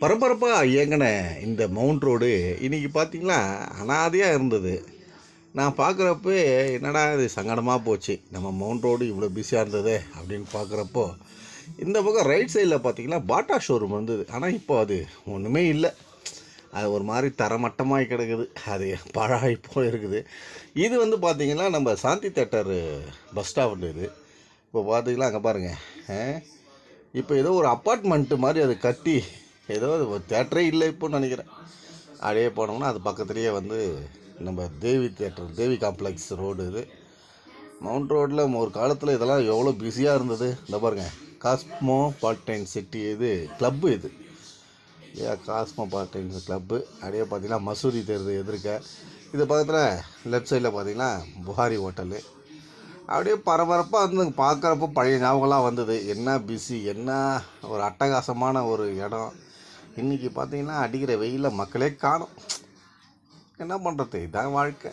பரபரப்பாக இயங்கின இந்த mount road இன்றைக்கி பார்த்திங்கன்னா அனாதையாக இருந்தது. நான் பார்க்குறப்ப என்னடா இது சங்கடமாக போச்சு, நம்ம மவுண்ட் ரோடு இவ்வளோ பிஸியாக இருந்தது அப்படின்னு பார்க்குறப்போ, இந்த பக்கம் ரைட் சைடில் பார்த்திங்கன்னா பாட்டா ஷோரூம் இருந்தது. ஆனால் இப்போ அது ஒன்றுமே இல்லை. அது ஒரு மாதிரி தரமட்டமாகி கிடக்குது, அது பழாகி போய் இருக்குது. இது வந்து பார்த்திங்கன்னா நம்ம சாந்தி தேட்டர் பஸ் ஸ்டாண்டு. இது இப்போ பார்த்திங்கன்னா அங்கே பாருங்கள், இப்போ ஏதோ ஒரு அப்பார்ட்மெண்ட்டு மாதிரி அது கட்டி, ஏதோ ஒரு தேட்டரே இல்லை இப்போன்னு நினைக்கிறேன். அப்படியே போனோம்னா அது பக்கத்துலேயே வந்து நம்ம தேவி தேட்டர், தேவி காம்ப்ளெக்ஸ் ரோடு. இது மவுண்ட் ரோட்டில் ஒரு காலத்தில் இதெல்லாம் எவ்வளோ பிஸியாக இருந்தது. இந்த பாருங்கள், காஸ்மோபாலிட்டன் சிட்டி இது கிளப்பு. இது காஸ்மோபாலிட்டன் கிளப்பு. அப்படியே பார்த்தீங்கன்னா மசூதி தெருது எதிர்க்க. இது பக்கத்தில் லெஃப்ட் சைடில் பார்த்தீங்கன்னா புகாரி ஹோட்டலு. அப்படியே பரபரப்பாக வந்து பார்க்குறப்போ பழைய ஞாபகம்லாம் வந்தது. என்ன பிஸி, என்ன ஒரு அட்டகாசமான ஒரு இடம். இன்றைக்கி பார்த்தீங்கன்னா அடிக்கிற வெயிலில் மக்களே காணும். என்ன பண்ணுறது, இதான் வாழ்க்கை.